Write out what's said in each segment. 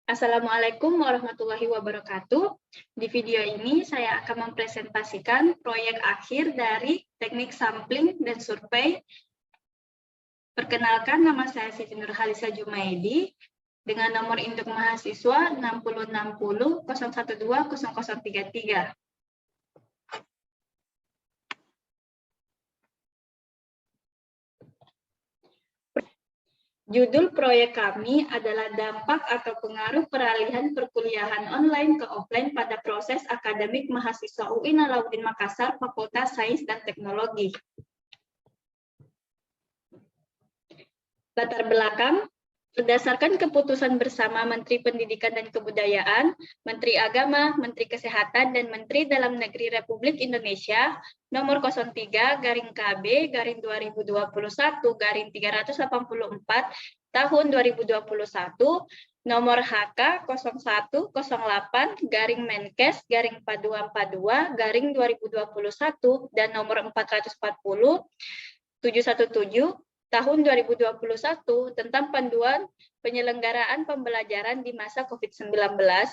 Assalamualaikum warahmatullahi wabarakatuh. Di video ini saya akan mempresentasikan proyek akhir dari teknik sampling dan survei. Perkenalkan, nama saya Siti Nurhalisa Jumaidi dengan nomor induk mahasiswa 6060 012 0033. Judul proyek kami adalah dampak atau pengaruh peralihan perkuliahan online ke offline pada proses akademik mahasiswa UIN Alauddin Makassar, Fakultas Sains dan Teknologi. Latar belakang, berdasarkan keputusan bersama Menteri Pendidikan dan Kebudayaan, Menteri Agama, Menteri Kesehatan, dan Menteri Dalam Negeri Republik Indonesia, nomor 03/2021/384 tahun 2021, nomor HK 01/8-Menkes/4242/2021 dan nomor 440/717 tahun 2021 tentang panduan penyelenggaraan pembelajaran di masa COVID-19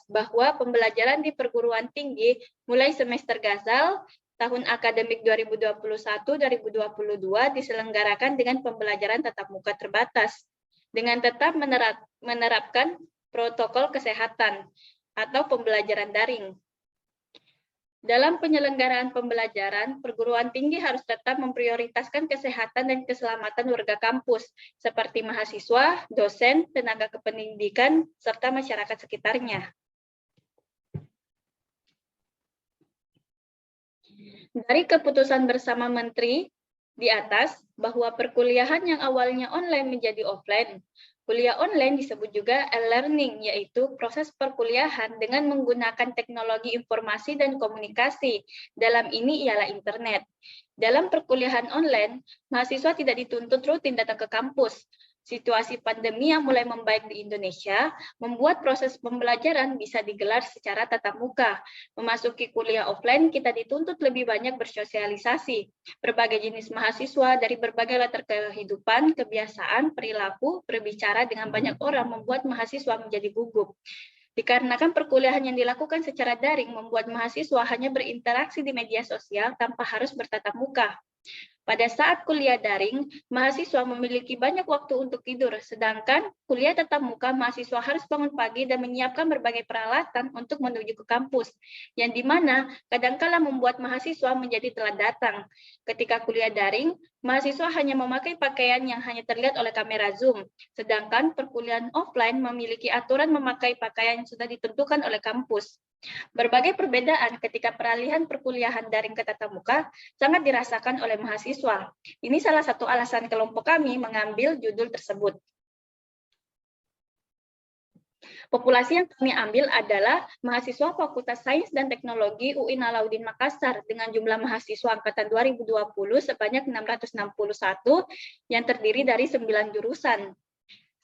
bahwa pembelajaran di perguruan tinggi mulai semester Gazal tahun akademik 2021-2022 diselenggarakan dengan pembelajaran tatap muka terbatas dengan tetap menerapkan protokol kesehatan atau pembelajaran daring. Dalam penyelenggaraan pembelajaran, perguruan tinggi harus tetap memprioritaskan kesehatan dan keselamatan warga kampus, seperti mahasiswa, dosen, tenaga kependidikan, serta masyarakat sekitarnya. Dari keputusan bersama Menteri di atas, bahwa perkuliahan yang awalnya online menjadi offline. Kuliah online disebut juga e-learning, yaitu proses perkuliahan dengan menggunakan teknologi informasi dan komunikasi. Dalam ini ialah internet. Dalam perkuliahan online, mahasiswa tidak dituntut rutin datang ke kampus. Situasi pandemi yang mulai membaik di Indonesia membuat proses pembelajaran bisa digelar secara tatap muka. Memasuki kuliah offline, kita dituntut lebih banyak bersosialisasi. Berbagai jenis mahasiswa dari berbagai latar kehidupan, kebiasaan, perilaku, berbicara dengan banyak orang membuat mahasiswa menjadi gugup. Dikarenakan perkuliahan yang dilakukan secara daring membuat mahasiswa hanya berinteraksi di media sosial tanpa harus bertatap muka. Pada saat kuliah daring, mahasiswa memiliki banyak waktu untuk tidur, sedangkan kuliah tatap muka mahasiswa harus bangun pagi dan menyiapkan berbagai peralatan untuk menuju ke kampus, yang dimana kadangkala membuat mahasiswa menjadi telat datang. Ketika kuliah daring, mahasiswa hanya memakai pakaian yang hanya terlihat oleh kamera Zoom, sedangkan perkuliahan offline memiliki aturan memakai pakaian yang sudah ditentukan oleh kampus. Berbagai perbedaan ketika peralihan perkuliahan daring ke tatap muka sangat dirasakan oleh mahasiswa. Ini salah satu alasan kelompok kami mengambil judul tersebut. Populasi yang kami ambil adalah mahasiswa Fakultas Sains dan Teknologi UIN Alauddin Makassar dengan jumlah mahasiswa angkatan 2020 sebanyak 661 yang terdiri dari 9 jurusan.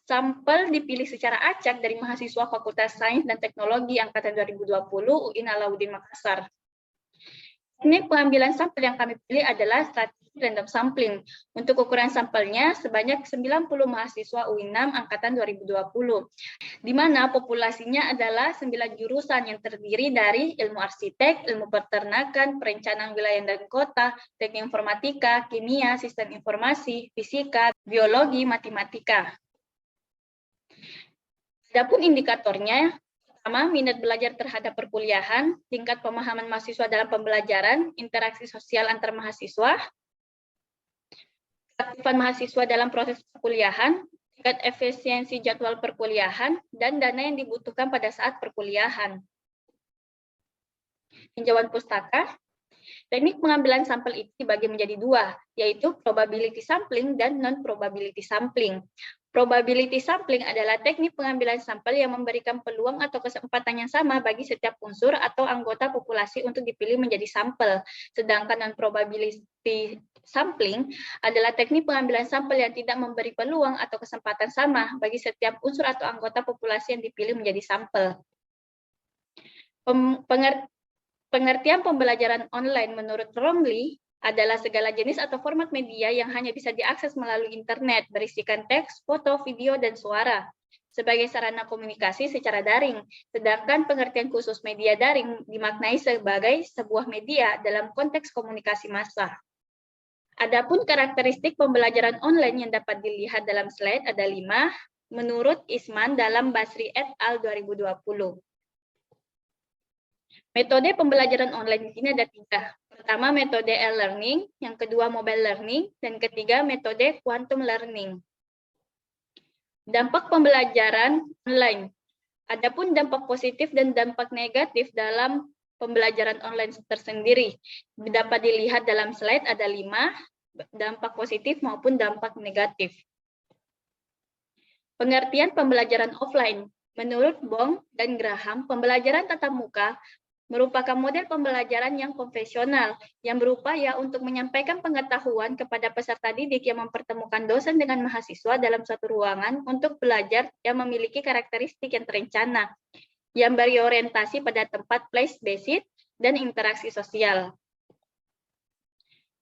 Sampel dipilih secara acak dari mahasiswa Fakultas Sains dan Teknologi angkatan 2020 UIN Alauddin Makassar. Teknik pengambilan sampel yang kami pilih adalah strategi random sampling. Untuk ukuran sampelnya sebanyak 90 mahasiswa UIN angkatan 2020, di mana populasinya adalah 9 jurusan yang terdiri dari ilmu arsitek, ilmu peternakan, perencanaan wilayah dan kota, teknik informatika, kimia, sistem informasi, fisika, biologi, matematika. Adapun indikatornya, pertama, minat belajar terhadap perkuliahan, tingkat pemahaman mahasiswa dalam pembelajaran, interaksi sosial antar mahasiswa, keaktifan mahasiswa dalam proses perkuliahan, tingkat efisiensi jadwal perkuliahan, dan dana yang dibutuhkan pada saat perkuliahan. Tinjauan pustaka. Teknik pengambilan sampel itu dibagi menjadi dua, yaitu probability sampling dan non-probability sampling. Probability sampling adalah teknik pengambilan sampel yang memberikan peluang atau kesempatan yang sama bagi setiap unsur atau anggota populasi untuk dipilih menjadi sampel. Sedangkan non-probability sampling adalah teknik pengambilan sampel yang tidak memberi peluang atau kesempatan sama bagi setiap unsur atau anggota populasi yang dipilih menjadi sampel. Pengertian pembelajaran online menurut Romley adalah segala jenis atau format media yang hanya bisa diakses melalui internet, berisikan teks, foto, video, dan suara. sebagai sarana komunikasi secara daring, sedangkan pengertian khusus media daring dimaknai sebagai sebuah media dalam konteks komunikasi massa. Adapun karakteristik pembelajaran online yang dapat dilihat dalam slide ada 5, menurut Isman dalam Basri et al. 2020. Metode pembelajaran online di sini ada 3. Pertama, metode e-learning, yang kedua mobile learning, dan ketiga metode quantum learning. Dampak pembelajaran online. Adapun dampak positif dan dampak negatif dalam pembelajaran online tersendiri dapat dilihat dalam slide ada 5, dampak positif maupun dampak negatif. Pengertian pembelajaran offline. Menurut Bong dan Graham, pembelajaran tatap muka merupakan model pembelajaran yang konvensional yang berupaya untuk menyampaikan pengetahuan kepada peserta didik yang mempertemukan dosen dengan mahasiswa dalam satu ruangan untuk belajar yang memiliki karakteristik yang terencana, yang berorientasi pada tempat place-based dan interaksi sosial.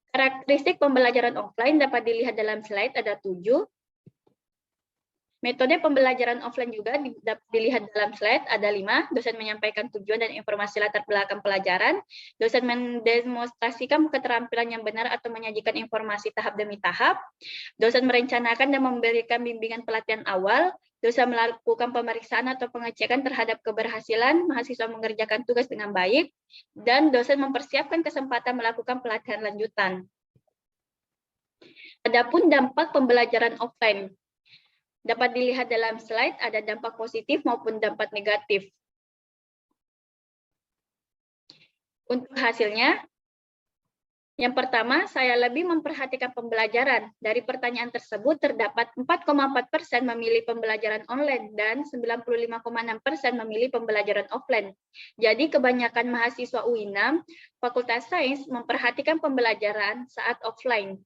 Karakteristik pembelajaran offline dapat dilihat dalam slide ada 7. Metode pembelajaran offline juga dapat dilihat dalam slide, ada 5. Dosen menyampaikan tujuan dan informasi latar belakang pelajaran. Dosen mendemonstrasikan keterampilan yang benar atau menyajikan informasi tahap demi tahap. Dosen merencanakan dan memberikan bimbingan pelatihan awal. Dosen melakukan pemeriksaan atau pengecekan terhadap keberhasilan mahasiswa mengerjakan tugas dengan baik. Dan dosen mempersiapkan kesempatan melakukan pelatihan lanjutan. Adapun dampak pembelajaran offline. Dapat dilihat dalam slide ada dampak positif maupun dampak negatif. Untuk hasilnya, yang pertama, saya lebih memperhatikan pembelajaran. Dari pertanyaan tersebut terdapat 4,4% memilih pembelajaran online dan 95,6% memilih pembelajaran offline. Jadi kebanyakan mahasiswa UI6 Fakultas Sains memperhatikan pembelajaran saat offline.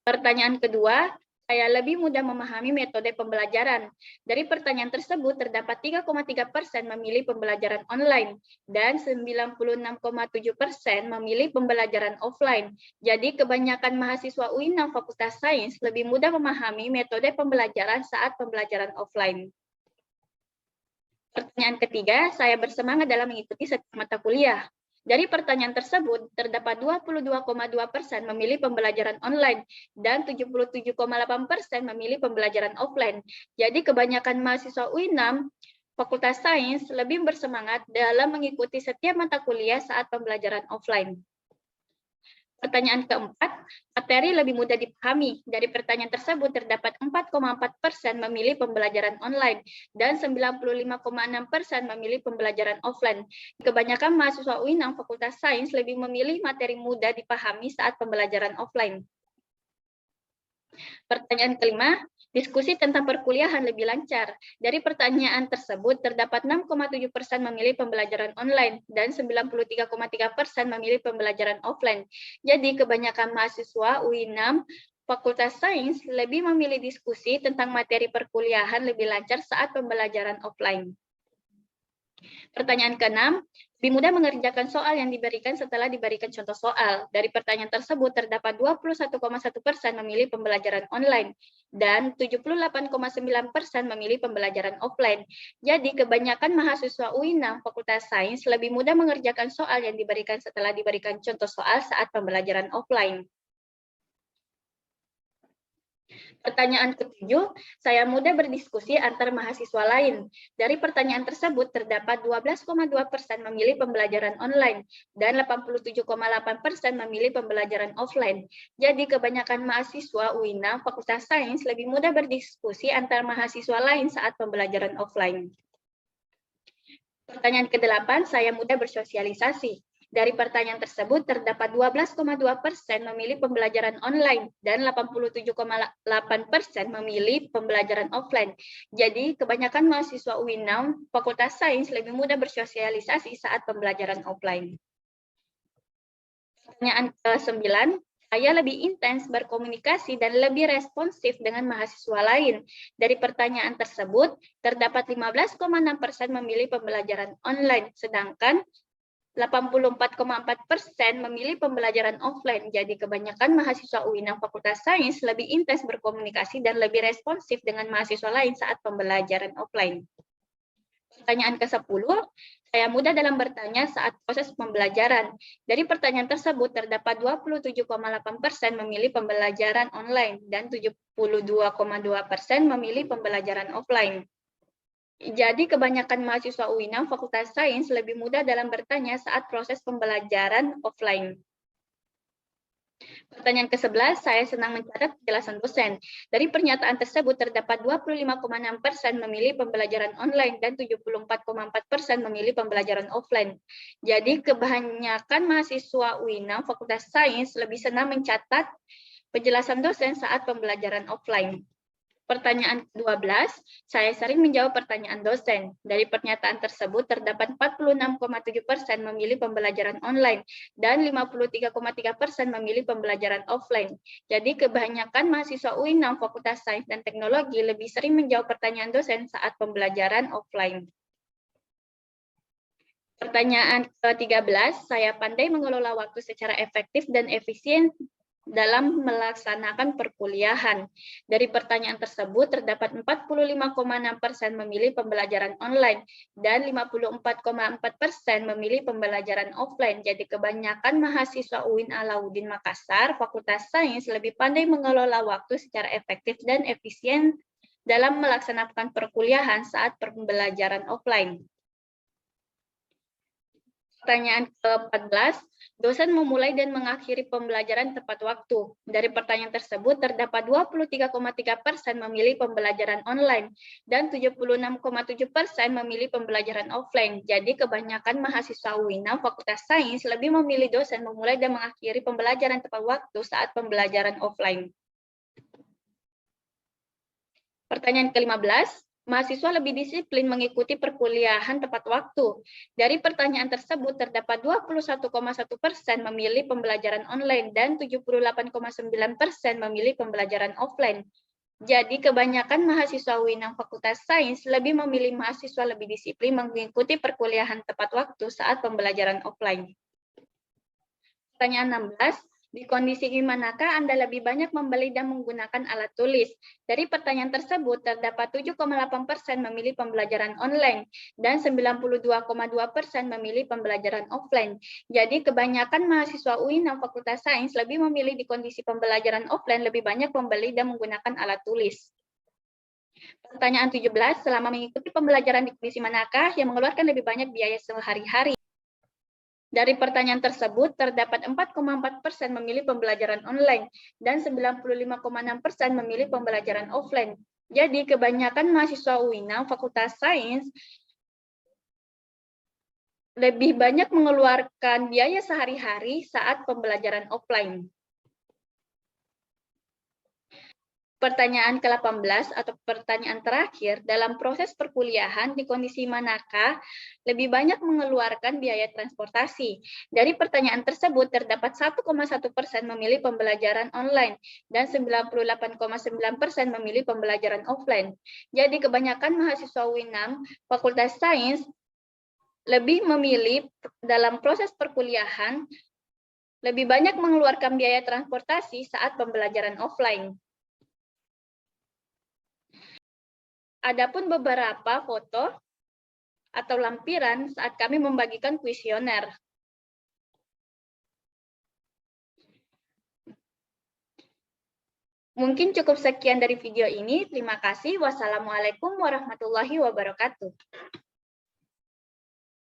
Pertanyaan kedua, saya lebih mudah memahami metode pembelajaran. Dari pertanyaan tersebut terdapat 3,3% memilih pembelajaran online dan 96,7% memilih pembelajaran offline. Jadi kebanyakan mahasiswa UI6 Fakultas Sains lebih mudah memahami metode pembelajaran saat pembelajaran offline. Pertanyaan ketiga, saya bersemangat dalam mengikuti setiap mata kuliah. Dari pertanyaan tersebut, terdapat 22,2% memilih pembelajaran online dan 77,8% memilih pembelajaran offline. Jadi kebanyakan mahasiswa UI6 Fakultas Sains lebih bersemangat dalam mengikuti setiap mata kuliah saat pembelajaran offline. Pertanyaan keempat, materi lebih mudah dipahami. Dari pertanyaan tersebut terdapat 4,4% memilih pembelajaran online dan 95,6% memilih pembelajaran offline. Kebanyakan mahasiswa UI6 Fakultas Sains lebih memilih materi mudah dipahami saat pembelajaran offline. Pertanyaan kelima, diskusi tentang perkuliahan lebih lancar. Dari pertanyaan tersebut, terdapat 6,7% memilih pembelajaran online dan 93,3% memilih pembelajaran offline. Jadi, kebanyakan mahasiswa UI6 Fakultas Sains lebih memilih diskusi tentang materi perkuliahan lebih lancar saat pembelajaran offline. Pertanyaan keenam, lebih mudah mengerjakan soal yang diberikan setelah diberikan contoh soal. Dari pertanyaan tersebut terdapat 21,1% memilih pembelajaran online dan 78,9% memilih pembelajaran offline. Jadi kebanyakan mahasiswa UI6 Fakultas Sains lebih mudah mengerjakan soal yang diberikan setelah diberikan contoh soal saat pembelajaran offline. Pertanyaan ketujuh, saya mudah berdiskusi antar mahasiswa lain. Dari pertanyaan tersebut terdapat 12,2% memilih pembelajaran online dan 87,8% memilih pembelajaran offline. Jadi kebanyakan mahasiswa UI6 Fakultas Sains lebih mudah berdiskusi antar mahasiswa lain saat pembelajaran offline. Pertanyaan ke-8, saya mudah bersosialisasi. Dari pertanyaan tersebut terdapat 12,2% memilih pembelajaran online dan 87,8% memilih pembelajaran offline. Jadi kebanyakan mahasiswa UI6 Fakultas Sains lebih mudah bersosialisasi saat pembelajaran offline. Pertanyaan ke-9, saya lebih intens berkomunikasi dan lebih responsif dengan mahasiswa lain. Dari pertanyaan tersebut terdapat 15,6% memilih pembelajaran online, sedangkan 84,4% memilih pembelajaran offline. Jadi kebanyakan mahasiswa UINAM Fakultas Sains lebih intens berkomunikasi dan lebih responsif dengan mahasiswa lain saat pembelajaran offline. Pertanyaan ke-10, saya mudah dalam bertanya saat proses pembelajaran. Dari pertanyaan tersebut terdapat 27,8% memilih pembelajaran online dan 72,2% memilih pembelajaran offline. Jadi kebanyakan mahasiswa UINAM Fakultas Sains lebih mudah dalam bertanya saat proses pembelajaran offline. Pertanyaan ke-11, saya senang mencatat penjelasan dosen. Dari pernyataan tersebut terdapat 25,6% memilih pembelajaran online dan 74,4% memilih pembelajaran offline. Jadi kebanyakan mahasiswa UINAM Fakultas Sains lebih senang mencatat penjelasan dosen saat pembelajaran offline. Pertanyaan 12, saya sering menjawab pertanyaan dosen. Dari pernyataan tersebut terdapat 46,7% memilih pembelajaran online dan 53,3% memilih pembelajaran offline. Jadi kebanyakan mahasiswa UINAM Fakultas Sains dan Teknologi lebih sering menjawab pertanyaan dosen saat pembelajaran offline. Pertanyaan ke-13, saya pandai mengelola waktu secara efektif dan efisien dalam melaksanakan perkuliahan. Dari pertanyaan tersebut terdapat 45,6% memilih pembelajaran online dan 54,4% memilih pembelajaran offline. Jadi kebanyakan mahasiswa UIN Alauddin Makassar, Fakultas Sains lebih pandai mengelola waktu secara efektif dan efisien dalam melaksanakan perkuliahan saat pembelajaran offline. Pertanyaan ke-14, dosen memulai dan mengakhiri pembelajaran tepat waktu. Dari pertanyaan tersebut terdapat 23,3% memilih pembelajaran online dan 76,7% memilih pembelajaran offline. Jadi kebanyakan mahasiswa UINAM Fakultas Sains lebih memilih dosen memulai dan mengakhiri pembelajaran tepat waktu saat pembelajaran offline. Pertanyaan ke-15, mahasiswa lebih disiplin mengikuti perkuliahan tepat waktu. Dari pertanyaan tersebut terdapat 21,1% memilih pembelajaran online dan 78,9% memilih pembelajaran offline. Jadi kebanyakan mahasiswa UINAM Fakultas Sains lebih memilih mahasiswa lebih disiplin mengikuti perkuliahan tepat waktu saat pembelajaran offline. Pertanyaan 16, di kondisi manakah Anda lebih banyak membeli dan menggunakan alat tulis? Dari pertanyaan tersebut terdapat 7,8% memilih pembelajaran online dan 92,2% memilih pembelajaran offline. Jadi kebanyakan mahasiswa UINAM Fakultas Sains lebih memilih di kondisi pembelajaran offline lebih banyak membeli dan menggunakan alat tulis. Pertanyaan 17, selama mengikuti pembelajaran di kondisi manakah yang mengeluarkan lebih banyak biaya sehari-hari? Dari pertanyaan tersebut, terdapat 4,4% memilih pembelajaran online dan 95,6% memilih pembelajaran offline. Jadi, kebanyakan mahasiswa UINAM Fakultas Sains lebih banyak mengeluarkan biaya sehari-hari saat pembelajaran offline. Pertanyaan ke-18 atau pertanyaan terakhir, dalam proses perkuliahan di kondisi manakah lebih banyak mengeluarkan biaya transportasi? Dari pertanyaan tersebut terdapat 1,1% memilih pembelajaran online dan 98,9% memilih pembelajaran offline. Jadi kebanyakan mahasiswa UINAM Fakultas Sains lebih memilih dalam proses perkuliahan lebih banyak mengeluarkan biaya transportasi saat pembelajaran offline. Adapun beberapa foto atau lampiran saat kami membagikan kuesioner. Mungkin cukup sekian dari video ini. Terima kasih. Wassalamualaikum warahmatullahi wabarakatuh.